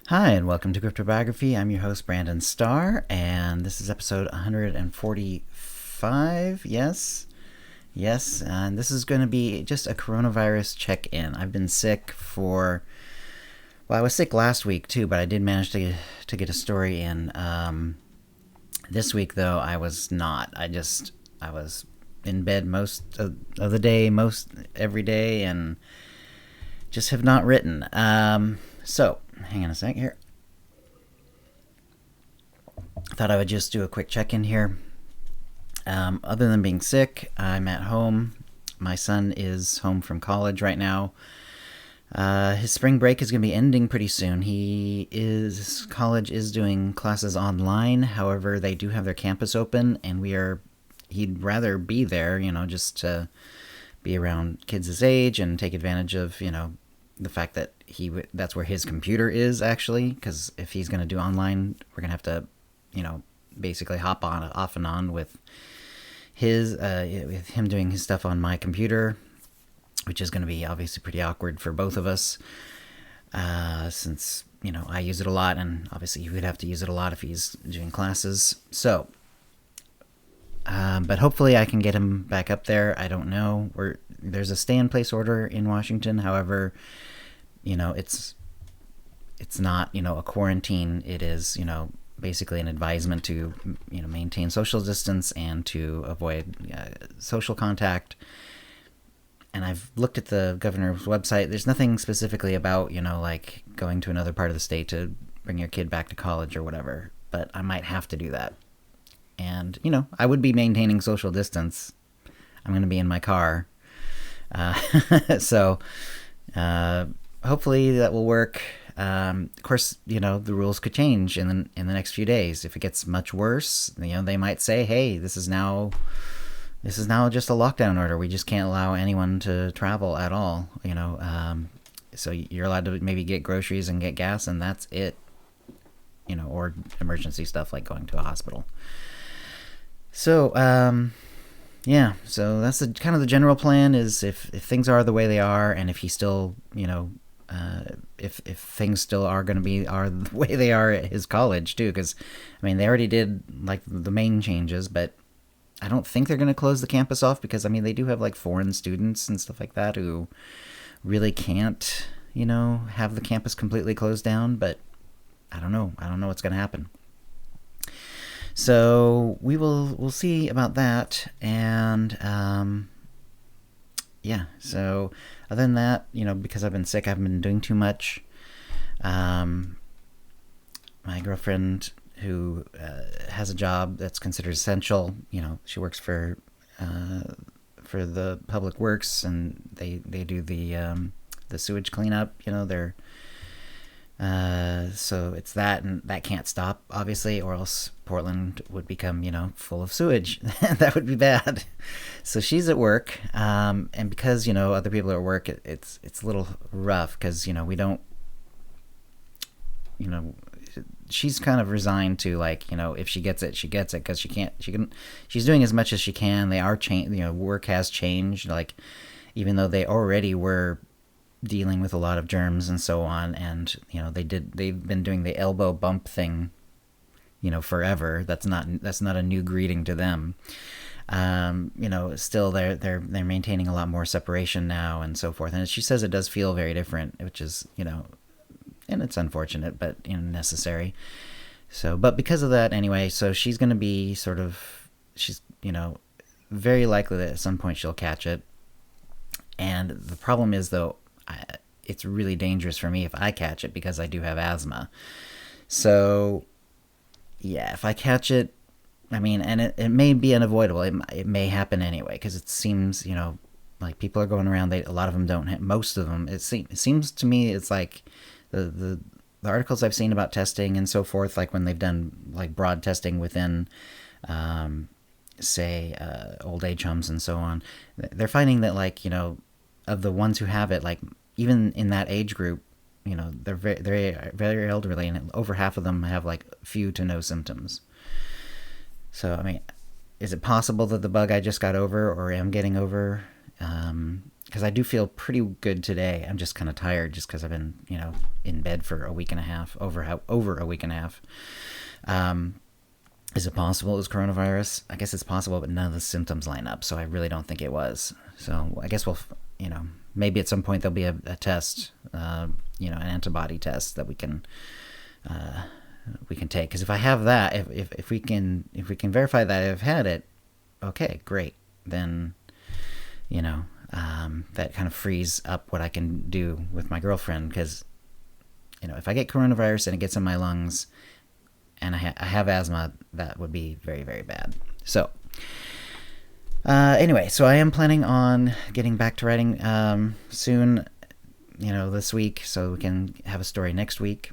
Hi, and welcome to CryptoBiography. I'm your host, Brandon Starr, and this is episode 145. Yes, and this is going to be just a coronavirus check in. I've been sick I was sick last week too, but I did manage to get a story in. This week, though, I was not. I was in bed most of the day, most every day, and just have not written. So, hang on a sec here. I thought I would just do a quick check-in here. Other than being sick, I'm at home. My son is home from college right now. His spring break is going to be ending pretty soon. College is doing classes online. However, they do have their campus open, and he'd rather be there, just to be around kids his age and take advantage of, the fact that that's where his computer is actually, because if he's going to do online, we're going to have to, basically hop on off and on with with him doing his stuff on my computer, which is going to be obviously pretty awkward for both of us, since I use it a lot, and obviously he would have to use it a lot if he's doing classes. So, but hopefully I can get him back up there. I don't know. There's a stay-in-place order in Washington. However, it's not a quarantine. It is basically an advisement to maintain social distance and to avoid social contact. And I've looked at the governor's website. There's nothing specifically about like going to another part of the state to bring your kid back to college or whatever, but I might have to do that. And I would be maintaining social distance. I'm going to be in my car, so hopefully that will work. Of course, the rules could change in the next few days. If it gets much worse, they might say, "Hey, this is now just a lockdown order. We just can't allow anyone to travel at all." So you're allowed to maybe get groceries and get gas, and that's it. Or emergency stuff like going to a hospital. So, yeah. So that's kind of the general plan. Is if things are the way they are, and if he still, if things still are going to be the way they are at his college too, because they already did like the main changes, but I don't think they're going to close the campus off, because they do have like foreign students and stuff like that who really can't have the campus completely closed down. But I don't know what's going to happen. So we'll see about that. And yeah, so other than that, because I've been sick, I haven't been doing too much. My girlfriend, who has a job that's considered essential, she works for the public works, and they do the sewage cleanup. So it's that, and that can't stop, obviously, or else Portland would become, full of sewage. That would be bad. So she's at work, and because other people are at work, it's a little rough, because we don't, she's kind of resigned to, like, if she gets it, she gets it, because she's doing as much as she can. They are work has changed, like, even though they already were dealing with a lot of germs and so on, and they've been doing the elbow bump thing forever. That's not a new greeting to them. Still they're maintaining a lot more separation now and so forth, and she says it does feel very different, which is and it's unfortunate, but necessary. So, but because of that anyway, so she's going to be she's very likely that at some point she'll catch it. And the problem is, though, it's really dangerous for me if I catch it, because I do have asthma. So, yeah, if I catch it, and it may be unavoidable. It may happen anyway, because it seems, like people are going around. A lot of them don't. Most of them. It seems to me it's like the articles I've seen about testing and so forth, like when they've done like broad testing within, say, old age homes and so on, they're finding that, like, of the ones who have it, like, even in that age group, they're very, very, very elderly, and over half of them have like few to no symptoms. So, is it possible that the bug I just got over, or am getting over, because I do feel pretty good today. I'm just kind of tired just because I've been, in bed for a week and a half, over a week and a half. Is it possible it was coronavirus? I guess it's possible, but none of the symptoms line up, so I really don't think it was. So I guess we'll, maybe at some point there'll be a test, an antibody test that we can take. Because if I have that, if we can verify that I've had it, okay, great. Then, that kind of frees up what I can do with my girlfriend. Because, if I get coronavirus and it gets in my lungs, and I have asthma, that would be very, very bad. So, anyway, so I am planning on getting back to writing soon, this week, so we can have a story next week.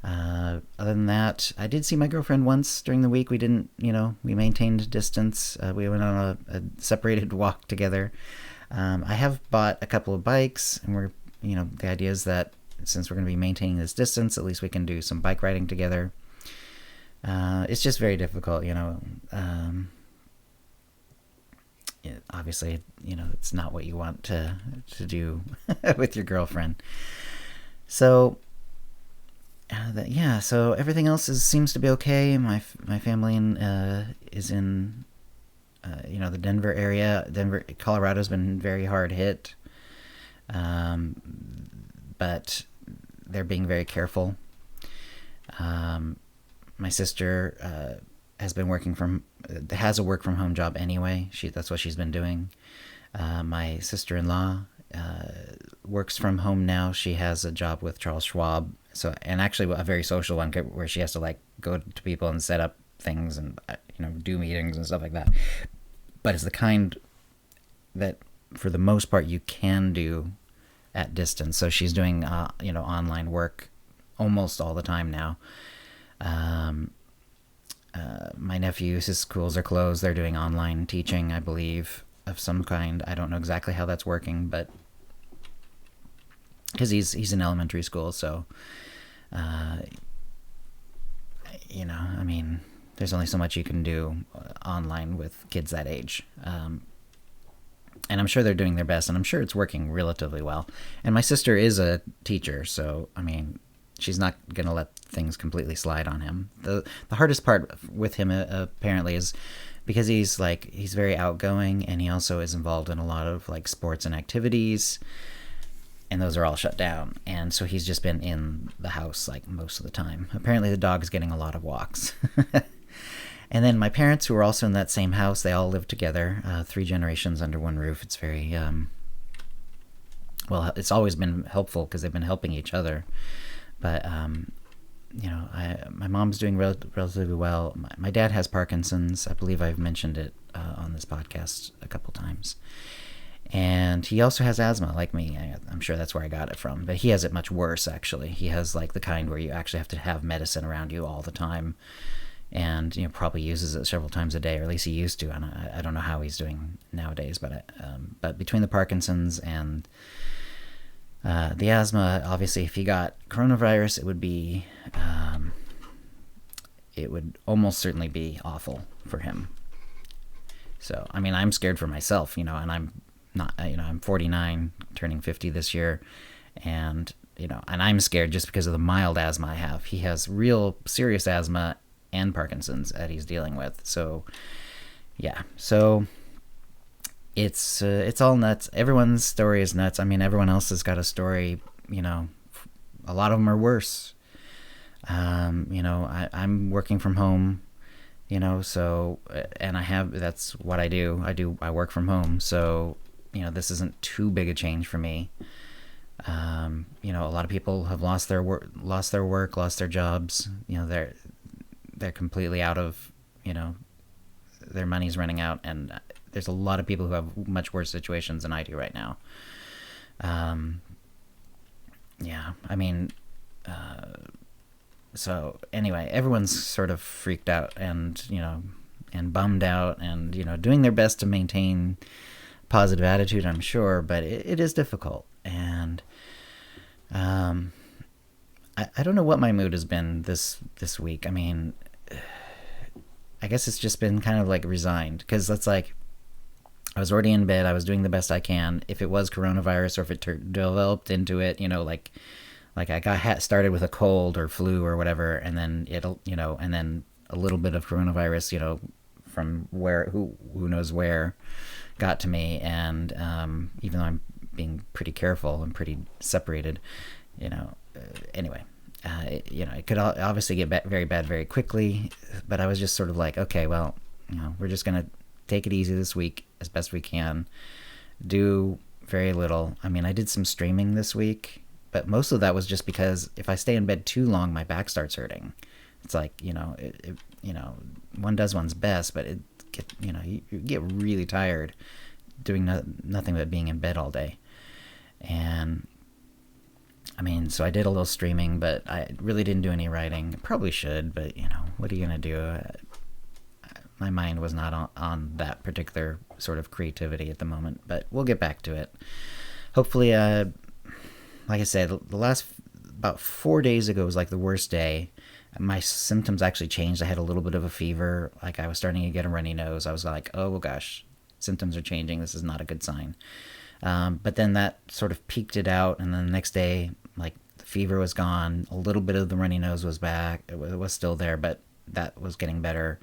Other than that, I did see my girlfriend once during the week. We didn't, we maintained distance. We went on a separated walk together. I have bought a couple of bikes, and we're, the idea is that since we're going to be maintaining this distance, at least we can do some bike riding together. It's just very difficult, obviously, it's not what you want to do with your girlfriend. So, so everything else seems to be okay. My family is in, the Denver area. Colorado's been very hard hit, but they're being very careful. My sister has a work from home job anyway. That's what she's been doing. My sister-in-law works from home now. She has a job with Charles Schwab, and actually a very social one where she has to go to people and set up things and do meetings and stuff like that. But it's the kind that for the most part you can do at distance. So she's doing online work almost all the time now. My nephews, his schools are closed. They're doing online teaching, I believe, of some kind. I don't know exactly how that's working, but because he's in elementary school, so there's only so much you can do online with kids that age. And I'm sure they're doing their best, and I'm sure it's working relatively well. And my sister is a teacher, so she's not going to let things completely slide on him. The hardest part with him apparently is because he's very outgoing, and he also is involved in a lot of sports and activities, and those are all shut down. And so he's just been in the house most of the time. Apparently the dog's getting a lot of walks. And then my parents, who are also in that same house, they all live together, 3 generations under one roof. It's very it's always been helpful because they've been helping each other. But, my mom's doing relatively well. My dad has Parkinson's. I believe I've mentioned it on this podcast a couple times. And he also has asthma, like me. I'm sure that's where I got it from. But he has it much worse, actually. He has, the kind where you actually have to have medicine around you all the time. And, probably uses it several times a day, or at least he used to. And I don't know how he's doing nowadays. But between the Parkinson's and the asthma, obviously, if he got coronavirus, it would almost certainly be awful for him. So, I'm scared for myself, and I'm not, I'm 49, turning 50 this year, and, and I'm scared just because of the mild asthma I have. He has real serious asthma and Parkinson's that he's dealing with. So, yeah. So it's all nuts. Everyone's story is nuts. Everyone else has got a story, a lot of them are worse. I'm working from home, so, and that's what I do. I work from home. So, this isn't too big a change for me. A lot of people have lost their work, lost their jobs. They're completely out of, their money's running out, and there's a lot of people who have much worse situations than I do right now. So anyway, everyone's sort of freaked out and bummed out and, doing their best to maintain positive attitude, I'm sure, but it is difficult. And, I don't know what my mood has been this week. I guess it's just been kind of resigned, because that's I was already in bed. I was doing the best I can. If it was coronavirus or if it developed into it, like I got started with a cold or flu or whatever, and then and then a little bit of coronavirus, from who knows where, got to me. And even though I'm being pretty careful and pretty separated, anyway, it could obviously get very bad very quickly. But I was just sort of like, okay, well, we're just gonna take it easy this week as best we can. Do very little. I mean, I did some streaming this week, but most of that was just because if I stay in bed too long, my back starts hurting. It's like, one does one's best, but you get really tired doing nothing but being in bed all day. And I mean, so I did a little streaming, but I really didn't do any writing. Probably should, but what are you gonna do? My mind was not on that particular sort of creativity at the moment, but we'll get back to it. Hopefully, like I said, the last about 4 days ago was like the worst day. My symptoms actually changed. I had a little bit of a fever. Like I was starting to get a runny nose. I was like, oh gosh, symptoms are changing. This is not a good sign. But then that sort of peaked it out. And then the next day, like the fever was gone. A little bit of the runny nose was back. It was still there, but that was getting better.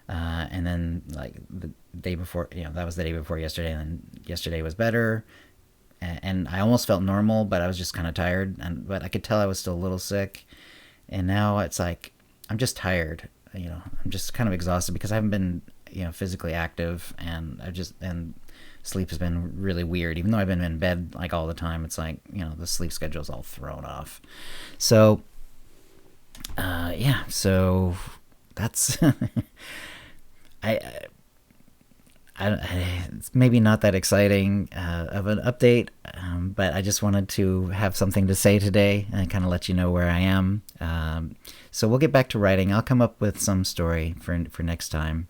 And then like the day before, that was the day before yesterday. And then yesterday was better. And I almost felt normal, but I was just kind of tired. But I could tell I was still a little sick. And now it's like, I'm just tired, I'm just kind of exhausted because I haven't been, physically active, and and sleep has been really weird. Even though I've been in bed like all the time, it's like, the sleep schedule's all thrown off. So, so that's, it's maybe not that exciting of an update, but I just wanted to have something to say today and kind of let you know where I am. So we'll get back to writing. I'll come up with some story for next time,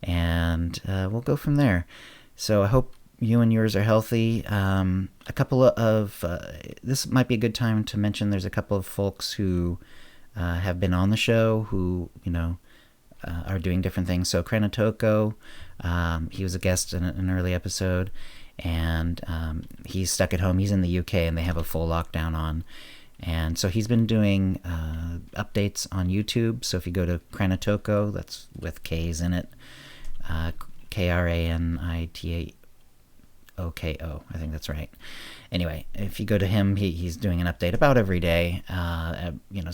and we'll go from there. So I hope you and yours are healthy. A couple of this might be a good time to mention there's a couple of folks who have been on the show who are doing different things. So CryptoBiography, he was a guest in an early episode, and he's stuck at home. He's in the UK, and they have a full lockdown on. And so he's been doing updates on YouTube. So if you go to CryptoBiography, that's with K's in it, KranitoKO, I think that's right. Anyway, if you go to him, he's doing an update about every day,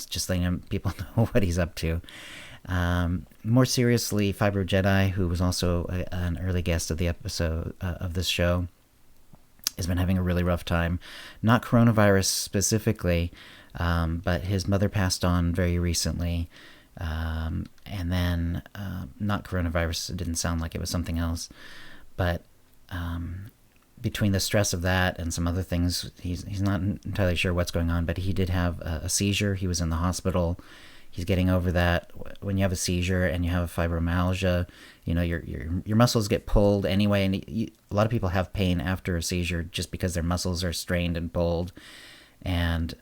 just letting people know what he's up to. More seriously, Fibro Jedi, who was also an early guest of the episode of this show, has been having a really rough time. Not coronavirus specifically, but his mother passed on very recently. And then not coronavirus, it didn't sound like it was something else. But between the stress of that and some other things, he's not entirely sure what's going on, but he did have a seizure. He was in the hospital. He's getting over that. When you have a seizure and you have fibromyalgia, your muscles get pulled anyway, and a lot of people have pain after a seizure just because their muscles are strained and pulled. And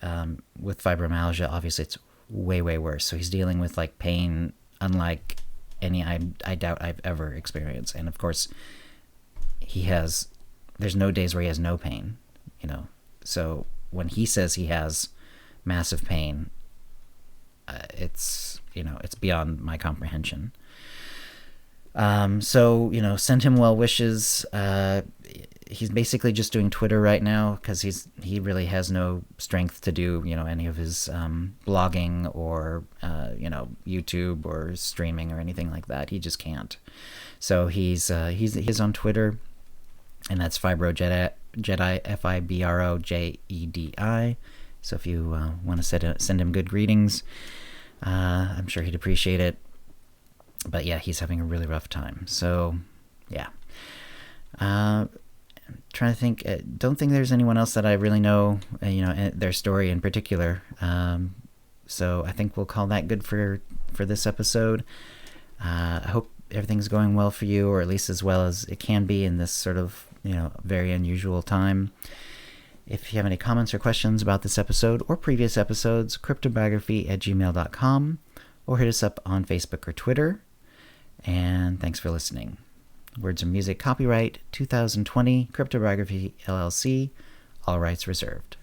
with fibromyalgia, obviously it's way, way worse. So he's dealing with like pain unlike any I doubt I've ever experienced. And of course, there's no days where he has no pain, So when he says he has massive pain, it's beyond my comprehension. So send him well wishes. He's basically just doing Twitter right now because he really has no strength to do any of his blogging or YouTube or streaming or anything like that. He just can't. So he's on Twitter, and that's Fibro Jedi, FIBROJEDI. So if you want to send him good greetings, I'm sure he'd appreciate it. But yeah, he's having a really rough time. So yeah. Trying to think. Don't think there's anyone else that I really know, their story in particular. So I think we'll call that good for this episode. I hope everything's going well for you, or at least as well as it can be in this sort of, very unusual time. If you have any comments or questions about this episode or previous episodes, cryptobiography@gmail.com, or hit us up on Facebook or Twitter. And thanks for listening. Words and music copyright 2020 CryptoBiography LLC. All rights reserved.